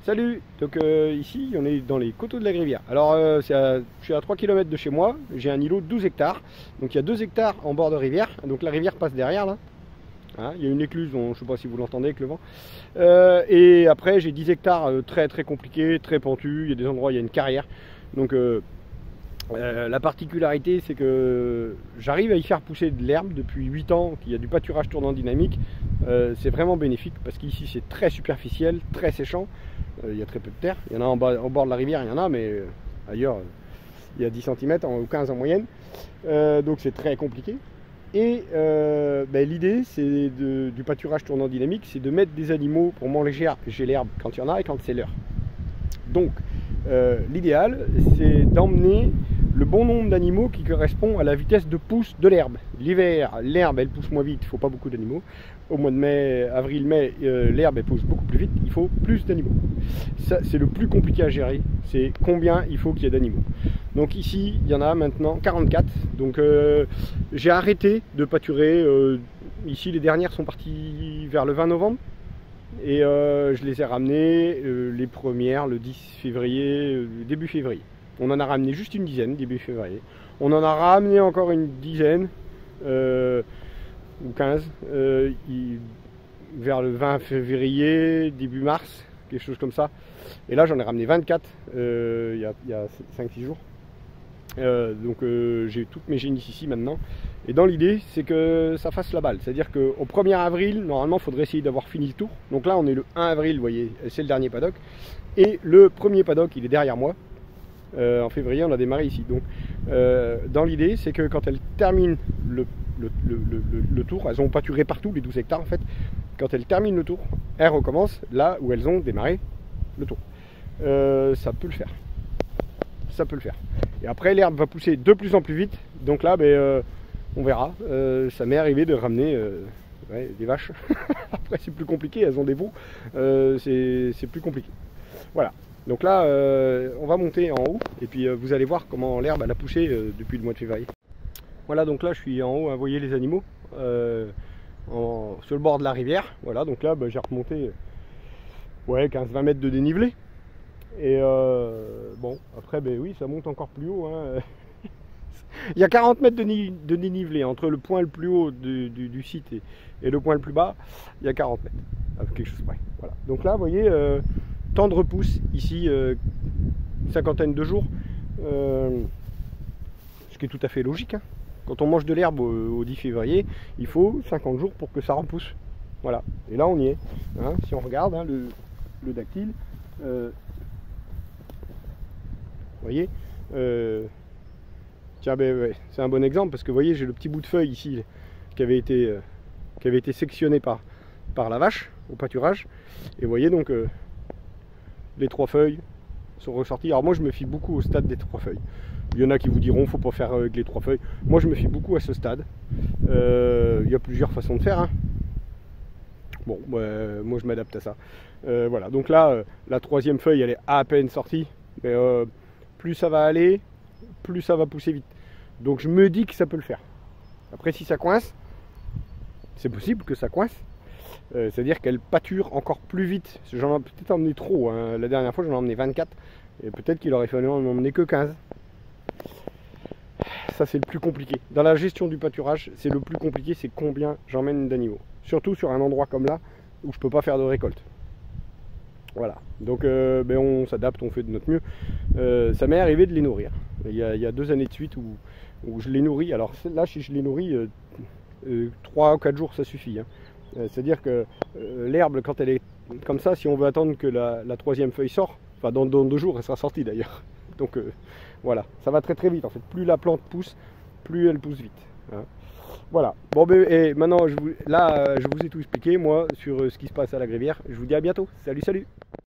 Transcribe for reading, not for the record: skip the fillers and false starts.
Salut. Donc ici on est dans les coteaux de la Grivière. Alors je suis à 3 km de chez moi, j'ai un îlot de 12 hectares. Donc il y a 2 hectares en bord de rivière, donc la rivière passe derrière là. Hein, il y a une écluse, je ne sais pas si vous l'entendez avec le vent. Et après j'ai 10 hectares très très compliqués, très pentus, il y a des endroits où il y a une carrière. Donc la particularité c'est que j'arrive à y faire pousser de l'herbe depuis 8 ans, qu'il y a du pâturage tournant dynamique. C'est vraiment bénéfique parce qu'ici c'est très superficiel, très séchant. Il y a très peu de terre, il y en a au bord de la rivière, il y en a, mais ailleurs il y a 10 cm ou 15 en moyenne. Donc c'est très compliqué. Et l'idée c'est du pâturage tournant dynamique, c'est de mettre des animaux pour manger l'herbe quand il y en a et quand c'est l'heure. Donc l'idéal c'est d'emmener le bon nombre d'animaux qui correspond à la vitesse de pousse de l'herbe. L'hiver, l'herbe elle pousse moins vite, il ne faut pas beaucoup d'animaux. Au mois de mai, avril-mai, l'herbe elle pousse beaucoup plus vite, il faut plus d'animaux. Ça c'est le plus compliqué à gérer, c'est combien il faut qu'il y ait d'animaux. Donc ici il y en a maintenant 44, donc j'ai arrêté de pâturer. Ici les dernières sont parties vers le 20 novembre. Et je les ai ramenées, les premières, le 10 février, début février. On en a ramené juste une dizaine, début février. On en a ramené encore une dizaine, ou 15, vers le 20 février, début mars, quelque chose comme ça. Et là, j'en ai ramené 24 il y a 5-6 jours. Donc j'ai toutes mes génisses ici maintenant. Et dans l'idée, c'est que ça fasse la balle. C'est-à-dire qu'au 1er avril, normalement, il faudrait essayer d'avoir fini le tour. Donc là, on est le 1 avril, vous voyez, c'est le dernier paddock. Et le premier paddock, il est derrière moi. En février, on a démarré ici. Donc dans l'idée, c'est que quand elles terminent le tour, elles ont pâturé partout, les 12 hectares en fait. Quand elles terminent le tour, elles recommencent là où elles ont démarré le tour. Ça peut le faire. Ça peut le faire. Et après, l'herbe va pousser de plus en plus vite. Donc là, on verra. Ça m'est arrivé de ramener des vaches. Après, c'est plus compliqué. Elles ont des veaux. C'est plus compliqué. Voilà. Donc là, on va monter en haut. Et puis, vous allez voir comment l'herbe a poussé depuis le mois de février. Voilà, donc là, je suis en haut. Vous voyez les animaux sur le bord de la rivière. Voilà, donc là, j'ai remonté 15-20 mètres de dénivelé. Et bon, après, oui, ça monte encore plus haut. Hein. Il y a 40 mètres de dénivelé entre le point le plus haut du site et le point le plus bas. Il y a 40 mètres, quelque chose près. Voilà. Donc là, vous voyez, temps de repousse ici, une cinquantaine de jours. Ce qui est tout à fait logique. Hein. Quand on mange de l'herbe au 10 février, il faut 50 jours pour que ça repousse. Voilà. Et là, on y est. Hein. Si on regarde hein, le dactyle. Vous voyez, tiens, c'est un bon exemple parce que vous voyez, j'ai le petit bout de feuille ici qui avait été sectionné par la vache au pâturage. Et vous voyez donc les 3 feuilles sont ressorties. Alors moi, je me fie beaucoup au stade des 3 feuilles. Il y en a qui vous diront faut pas faire avec les 3 feuilles. Moi, je me fie beaucoup à ce stade. Il y a plusieurs façons de faire. Hein. Bon, moi, je m'adapte à ça. Voilà. Donc là, la 3e feuille, elle est à peine sortie. Mais plus ça va aller, plus ça va pousser vite. Donc je me dis que ça peut le faire. Après si ça coince, c'est possible que ça coince. C'est-à-dire qu'elle pâture encore plus vite. J'en ai peut-être emmené trop. Hein. La dernière fois j'en ai emmené 24. Et peut-être qu'il aurait fallu en emmener que 15. Ça c'est le plus compliqué. Dans la gestion du pâturage, c'est le plus compliqué, c'est combien j'emmène d'animaux. Surtout sur un endroit comme là, où je ne peux pas faire de récolte. Voilà, donc on s'adapte, on fait de notre mieux. Ça m'est arrivé de les nourrir. Il y a 2 années de suite où je les nourris. Alors là, si je les nourris 3 ou 4 jours, ça suffit. Hein. C'est-à-dire que l'herbe, quand elle est comme ça, si on veut attendre que la 3e feuille sorte, enfin dans 2 jours, elle sera sortie d'ailleurs. Donc voilà, ça va très très vite en fait. Plus la plante pousse, plus elle pousse vite. Hein. Voilà, bon et maintenant je vous ai tout expliqué moi sur ce qui se passe à la Grivière. Je vous dis à bientôt, salut.